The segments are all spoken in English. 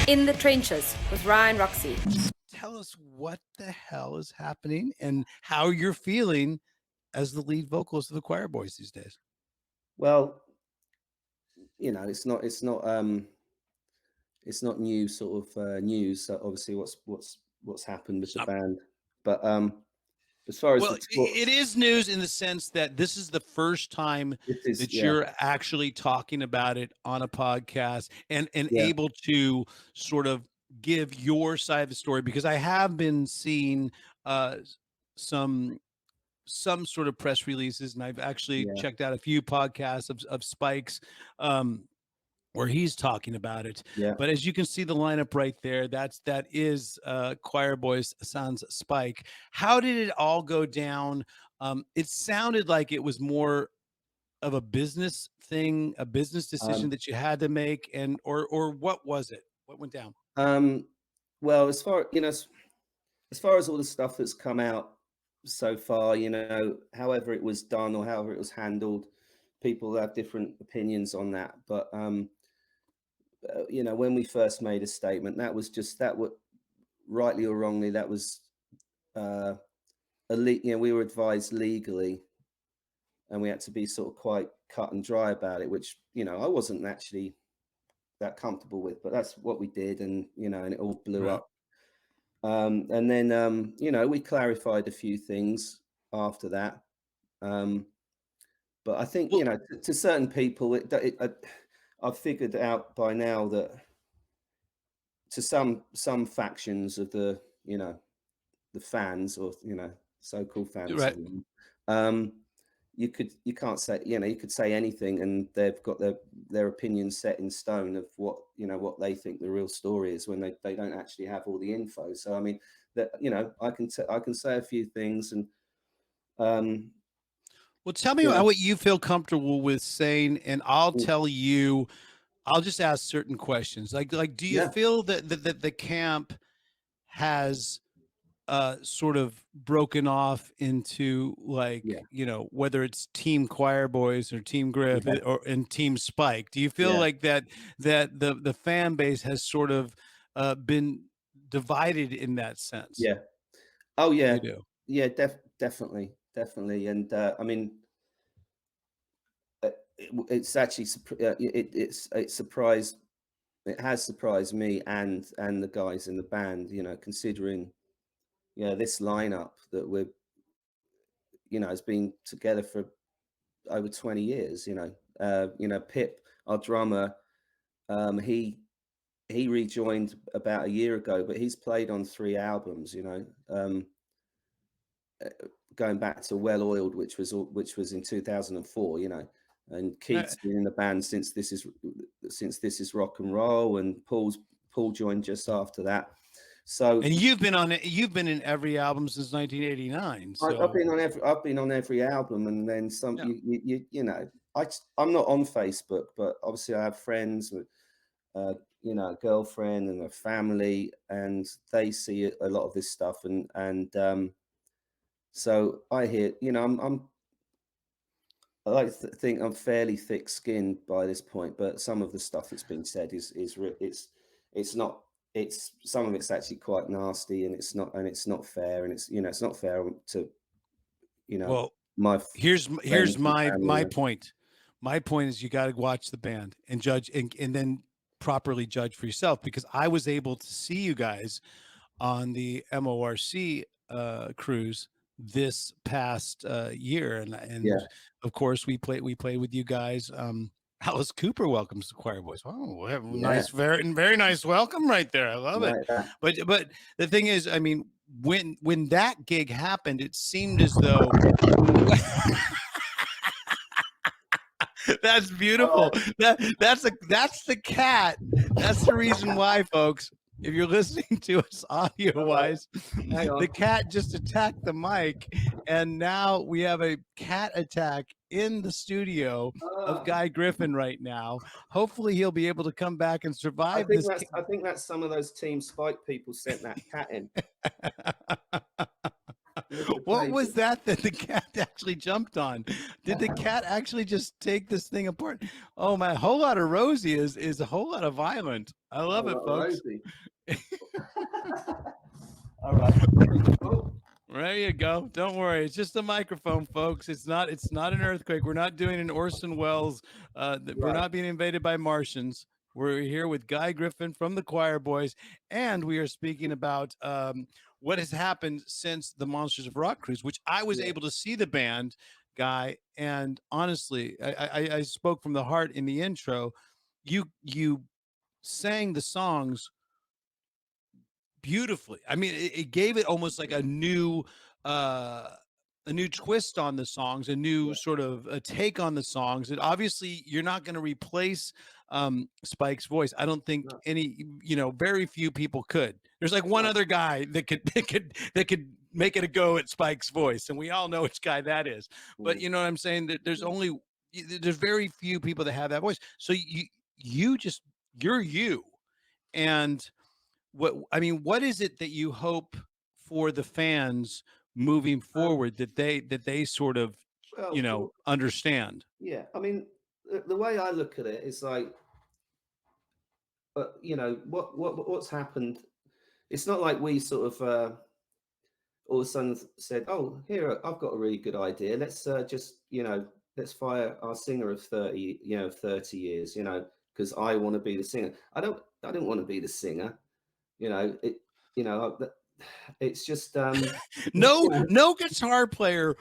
In the Trenches with Ryan Roxie. Tell us what the hell is happening and how you're feeling as the lead vocalist of the Quireboys these days. Well, it's not new sort of news. So obviously, what's happened with the band, but as far as it is news in the sense that this is the first time that you're actually talking about it on a podcast and able to sort of give your side of the story, because I have been seeing some sort of press releases, and I've actually checked out a few podcasts of Spike's where he's talking about it. But as you can see the lineup right there, that is Quireboys sans Spike. How did it all go down? It sounded like it was more of a business thing, a business decision that you had to make, and or what was it? What went down? Well, as far as all the stuff that's come out so far, however it was done or however it was handled, people have different opinions on that. But when we first made a statement, that was rightly or wrongly, that was we were advised legally, and we had to be sort of quite cut and dry about it, which I wasn't actually that comfortable with, but that's what we did, and and it all blew up. And then we clarified a few things after that, but I think to certain people I've figured out by now that to some factions of the the fans, or so-called fans, you can't say you could say anything, and they've got their opinions set in stone of what what they think the real story is, when they don't actually have all the info. So I mean that I can say a few things, and well, tell me what you feel comfortable with saying, and I'll tell you. I'll just ask certain questions. Like, do you feel that the camp has sort of broken off into, like, whether it's Team Quireboys or Team Griff or and Team Spike? Do you feel like that the fan base has sort of been divided in that sense? Yeah. Oh yeah. You do. Yeah, definitely. And I mean, it's actually it has surprised me and the guys in the band, considering this lineup that we're has been together for over 20 years. Pip, our drummer, he rejoined about a year ago, but he's played on 3 albums, going back to Well Oiled, which was in 2004, and Keith's been in the band since This Is Rock and Roll, and Paul joined just after that. So, and you've been in every album since 1989. So I've been on every album, and then some. I'm not on Facebook, but obviously I have friends with a girlfriend and a family, and they see a lot of this stuff, and so I hear, I like to think I'm fairly thick-skinned by this point, but some of the stuff that's been said is not. It's some of it's actually quite nasty, and it's not fair, and it's not fair to well, my here's my point. My point is, you got to watch the band and judge, and then properly judge for yourself, because I was able to see you guys on the MORC cruise this past year, and of course we played with you guys. Alice Cooper welcomes the Quireboys. Oh, we have a nice, very nice welcome right there. I love it. But the thing is, I mean, when that gig happened, it seemed as though that's beautiful. That's the cat. That's the reason why, folks. If you're listening to us audio-wise, the cat just attacked the mic, and now we have a cat attack in the studio of Guy Griffin right now. Hopefully, he'll be able to come back and survive this. I think that's some of those Team Spike people sent that cat in. What was that the cat actually jumped on? Did the cat actually just take this thing apart? Oh my, a whole lot of Rosie is a whole lot of violent. I love it, folks. All right. Oh. There you go. Don't worry. It's just a microphone, folks. It's not an earthquake. We're not doing an Orson Welles. We're not being invaded by Martians. We're here with Guy Griffin from the Quireboys, and we are speaking about what has happened since the Monsters of Rock cruise, which I was able to see the band, Guy. And honestly, I spoke from the heart in the intro. You sang the songs beautifully. I mean, it gave it almost like a new twist on the songs, a new sort of a take on the songs. And obviously you're not going to replace Spike's voice. I don't think any, very few people could. There's like one other guy that could make it a go at Spike's voice, and we all know which guy that is. But you know what I'm saying? That there's very few people that have that voice. So you're you. And what is it that you hope for the fans moving forward that they sort of understand? Yeah, I mean, the way I look at it is like, what's happened. It's not like we sort of all of a sudden said, "Oh, here, I've got a really good idea. Let's just let's fire our singer of 30 years, because I want to be the singer." I don't want to be the singer. It's just no guitar player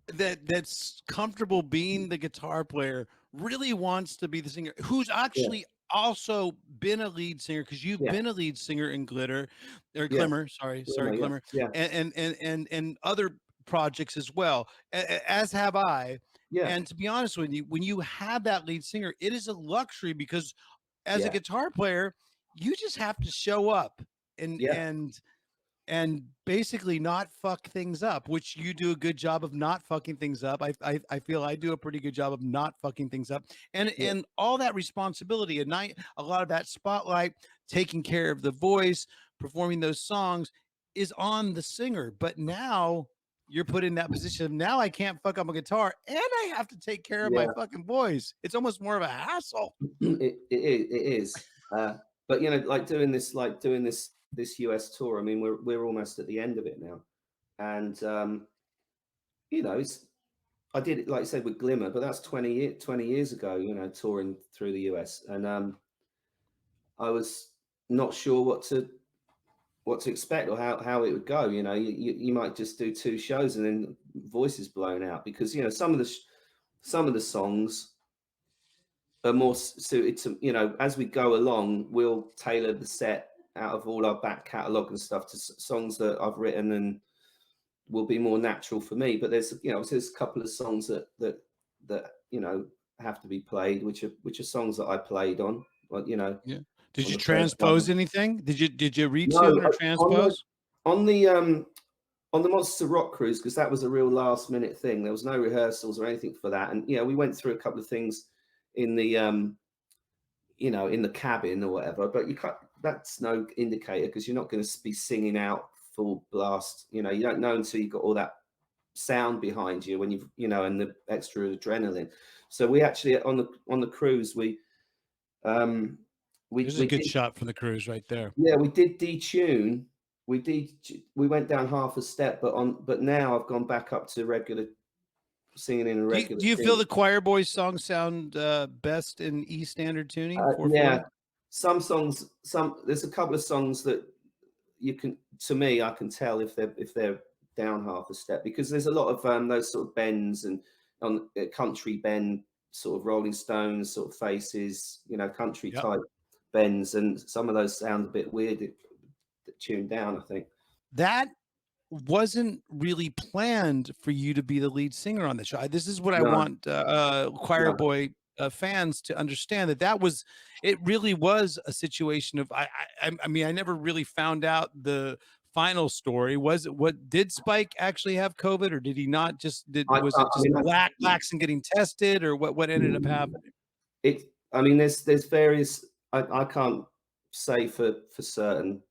that's comfortable being the guitar player really wants to be the singer, who's actually also been a lead singer, because you've been a lead singer in Glitter or Glimmer, Glimmer, and other projects as well, as have I. And to be honest with you, when you have that lead singer, it is a luxury, because as a guitar player, you just have to show up and basically not fuck things up, which you do a good job of not fucking things up. I feel I do a pretty good job of not fucking things up, and all that responsibility at night, a lot of that spotlight, taking care of the voice, performing those songs is on the singer. But now you're put in that position of, now I can't fuck up a guitar and I have to take care of my fucking voice. It's almost more of a hassle. It is. But like doing this US tour, I mean, we're almost at the end of it now, and I did it, like I said, with Glimmer, but that's 20 years ago, touring through the US, and I was not sure what to expect or how it would go. You might just do 2 shows and then voice is blown out, because some of the songs are more suited to, as we go along, we'll tailor the set out of all our back catalogue and stuff to songs that I've written and will be more natural for me. But there's a couple of songs that have to be played, which are songs that I played on, Did you transpose anything? Did you retune or transpose on the Monsters of Rock cruise? Because that was a real last minute thing. There was no rehearsals or anything for that, and we went through a couple of things in the in the cabin or whatever, but you can't, that's no indicator, because you're not going to be singing out full blast. You don't know until you've got all that sound behind you, when you've and the extra adrenaline. So we actually on the cruise, there's a good shot from the cruise right there. Yeah, we did detune. We went down half a step, but now I've gone back up to regular singing in a regular. Do you feel the Quireboys songs sound best in E standard tuning? Some songs, there's a couple of songs that I can tell if they're down half a step, because there's a lot of those sort of bends, and on country bend, sort of Rolling Stones sort of Faces, country type bends, and some of those sound a bit weird tuned down, I think. That wasn't really planned for you to be the lead singer on the show. This is what I want Quireboy fans to understand, it really was a situation of, I mean, I never really found out the final story. Did Spike actually have COVID, or did he not? Was it just lax and getting tested, or what ended up happening? There's various, I can't say for certain.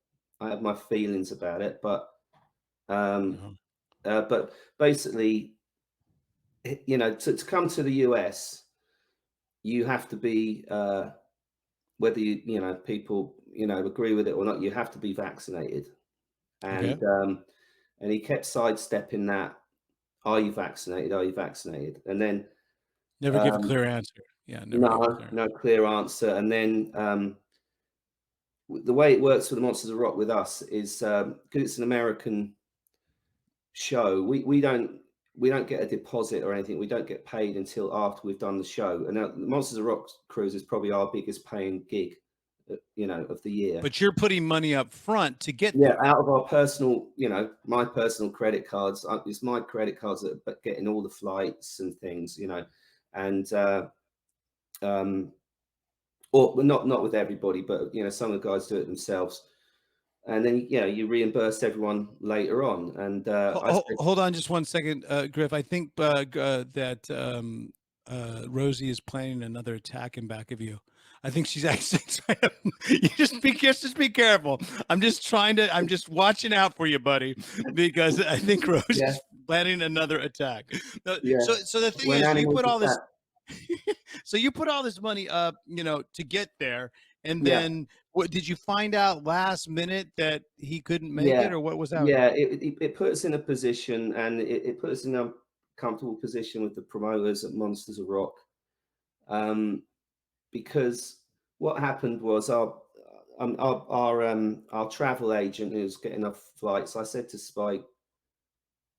I have my feelings about it, but But basically, you know, to come to the US, you have to be, whether you know, people, you know, agree with it or not, you have to be vaccinated. And and he kept sidestepping that. Are you vaccinated? Are you vaccinated? And then never give a clear answer. Yeah, never give a clear no clear answer. And then the way it works for the Monsters of Rock with us is because it's an American show, we don't get a deposit or anything. We don't get paid until after we've done the show. And now the Monsters of Rock cruise is probably our biggest paying gig, you know, of the year. But you're putting money up front to get there. Out of our personal, you know, my personal credit cards. It's my credit cards that are getting all the flights and things, you know, and or not with everybody, but you know, some of the guys do it themselves. And then, you know, you reimburse everyone later on. And hold on just one second, Griff. I think that Rosie is planning another attack in back of you. I think she's actually trying to, you just be careful. I'm just watching out for you, buddy, because I think Rosie's planning another attack. So the thing is, you put all this, so you put all this money up, you know, to get there. And then what did you find out last minute that he couldn't make it, or what was that? Yeah, it put us in a position, and it put us in a comfortable position with the promoters at Monsters of Rock. Because what happened was our travel agent, who was getting off flights, I said to Spike,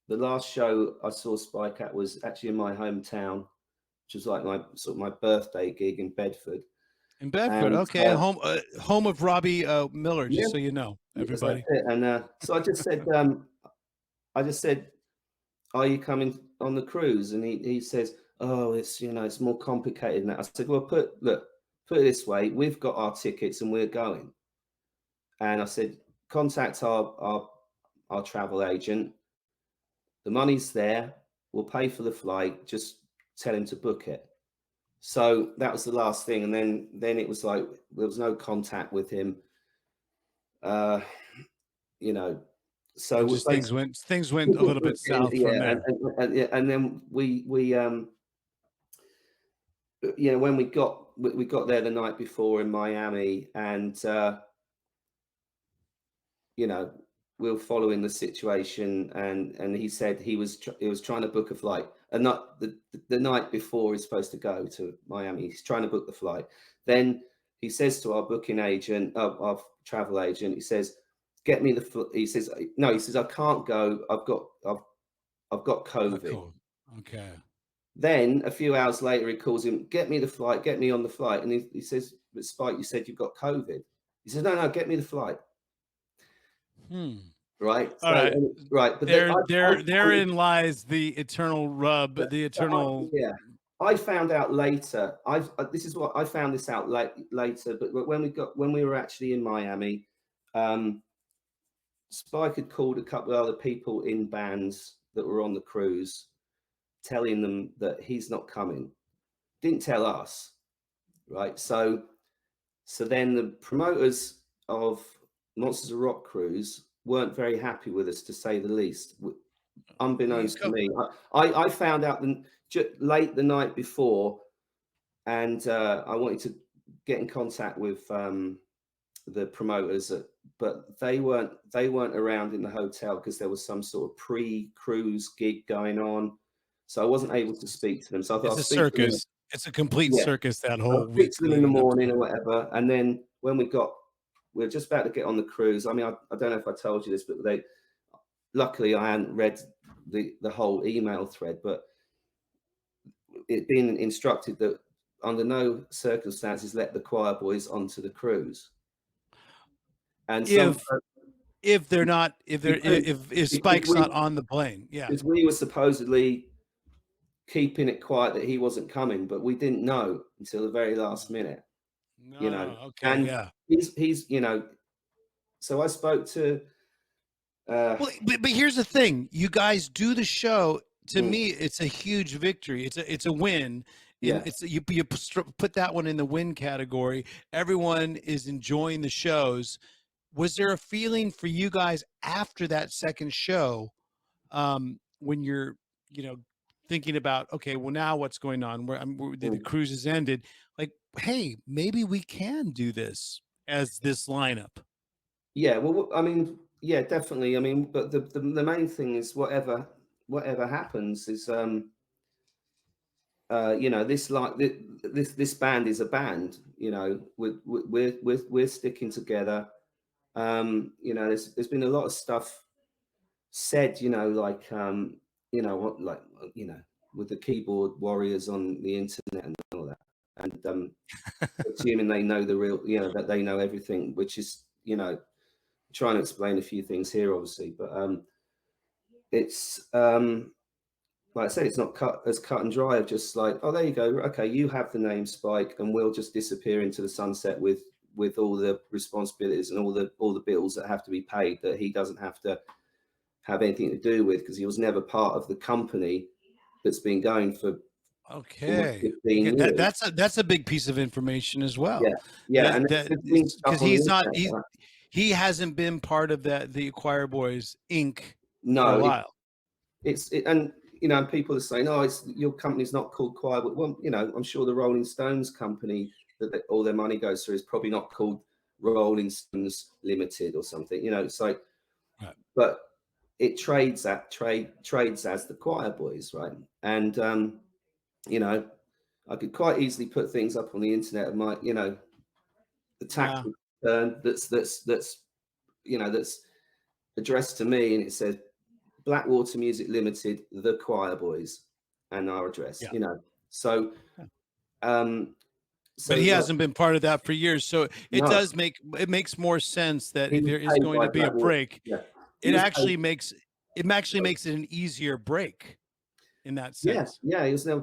the last show I saw Spike at was actually in my hometown, which was like my birthday gig in Bedford. In Bedford, and, okay, home of Robbie Miller, just so you know, everybody. And so I just said, are you coming on the cruise? And he says, oh, it's, you know, it's more complicated than that. I said, well, put it this way, we've got our tickets and we're going. And I said, contact our travel agent. The money's there. We'll pay for the flight. Just tell him to book it. So that was the last thing. And then it was like, there was no contact with him. You know, so just things went a little bit south from there. And then we you know, when we got there the night before in Miami, and you know, we were following the situation, and he said he was trying to book a flight, and not the night before he's supposed to go to Miami. He's trying to book the flight. Then he says to our booking agent, our travel agent, he says, get me the he says, no, he says, I can't go. I've got COVID. Cool. Okay. Then a few hours later, he calls him, get me the flight, get me on the flight. And he says, but Spike, you said you've got COVID. He says, no, get me the flight. Right. All right. Right. But therein lies the eternal rub, the eternal. I found out later. This is what I found this out later. But when we were actually in Miami, Spike had called a couple of other people in bands that were on the cruise, telling them that he's not coming. Didn't tell us, right? So then the promoters of Monsters of Rock cruise weren't very happy with us, to say the least. Unbeknownst to me, I found out late the night before, and I wanted to get in contact with the promoters, but they weren't around in the hotel because there was some sort of pre-cruise gig going on. So I wasn't able to speak to them. So I thought, it's a circus. It's a complete circus that whole week. Speak to them in the morning or whatever. And then when we were just about to get on the cruise. I mean, I don't know if I told you this, but luckily I hadn't read the whole email thread, but it being instructed that under no circumstances let the Quireboys onto the cruise. And if Spike's not on the plane, because we were supposedly keeping it quiet that he wasn't coming, but we didn't know until the very last minute. No, you know, okay, and he's you know. So I spoke to. Well, but here's the thing: you guys do the show. To me, it's a huge victory. It's a win. It's you put that one in the win category. Everyone is enjoying the shows. Was there a feeling for you guys after that second show when you're, thinking about, okay, well, now what's going on? The cruise has ended. Like, hey, maybe we can do this as this lineup. Yeah, well, I mean, yeah, definitely. I mean, but the main thing is whatever happens is, this band is a band. We're sticking together. There's been a lot of stuff said, with the keyboard warriors on the internet and all that, and assuming they know the real, that they know everything, which is, trying to explain a few things here, obviously, but it's like I said, it's not cut and dry of just like, oh, there you go, okay, you have the name Spike, and we'll just disappear into the sunset with all the responsibilities and all the bills that have to be paid that he doesn't have to have anything to do with, because he was never part of the company that's been going for 15 years. That's a big piece of information as well. Yeah, because he hasn't been part of the Quireboys Inc. for a while. And people are saying, oh, your company's not called Quireboys. Well, I'm sure the Rolling Stones company that all their money goes through is probably not called Rolling Stones Limited or something. It's like, right. But it trades as the Quireboys, right? And I could quite easily put things up on the internet of my, the tax return that's addressed to me, and it says Blackwater Music Limited, the Quireboys, and our address. So but he hasn't been part of that for years, so it makes more sense that there is going to be a break. It actually makes it an easier break in that sense. Yeah, it was never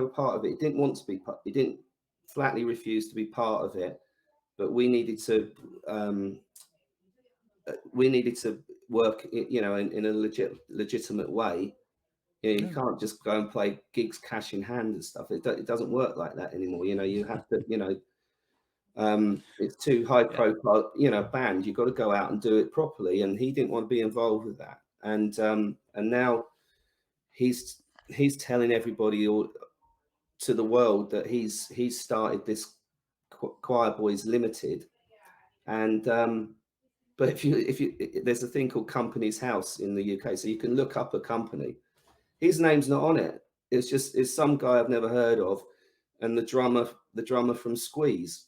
part of it. He didn't want to be part. He didn't flatly refuse to be part of it, but we needed to work, in a legitimate way. You can't just go and play gigs cash in hand and stuff. It doesn't work like that anymore. You have to, it's too high profile, band. You've got to go out and do it properly. And he didn't want to be involved with that. And now he's telling everybody to the world that he's started this Quireboys Limited. And but if you there's a thing called Companies House in the UK, so you can look up a company. His name's not on it. It's some guy I've never heard of, and the drummer from Squeeze.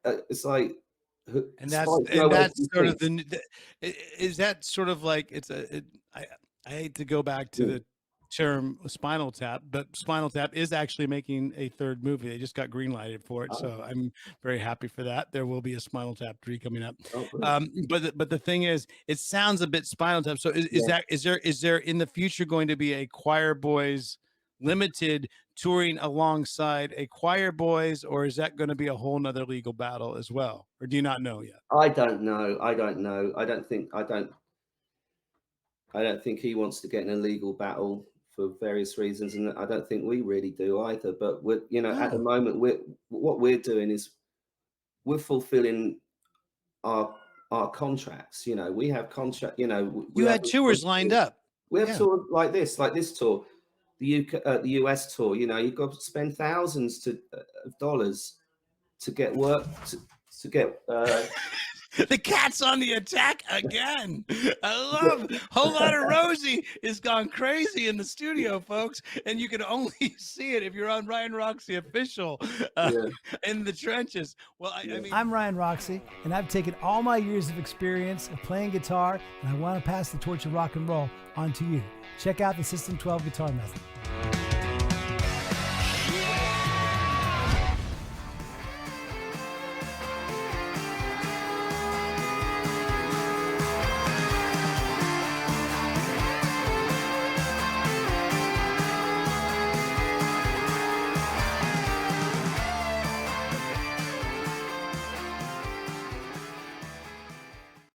It's like, and that's sort of is that sort of like I hate to go back to the term Spinal Tap, but Spinal Tap is actually making a third movie. They just got green-lighted for it, so I'm very happy for that. There will be a Spinal Tap 3 coming up. But the thing is, it sounds a bit Spinal Tap. So is there in the future going to be a Quireboys Limited touring alongside a Quireboys, or is that going to be a whole nother legal battle as well, or do you not know yet? I don't know. I don't think he wants to get in a legal battle for various reasons, and I don't think we really do either. But we're, at the moment, what we're doing is we're fulfilling our contracts. We have contract. You had tours lined up. We have tours like this tour, the UK, the US tour. You've got to spend thousands of dollars to get work to get. The cat's on the attack again. I love Whole Lot of Rosie is gone crazy in the studio, folks, and you can only see it if you're on Ryan Roxie official in the trenches. Well, I mean, I'm Ryan Roxie, and I've taken all my years of experience of playing guitar, and I want to pass the torch of rock and roll on to you. Check out the System 12 guitar method.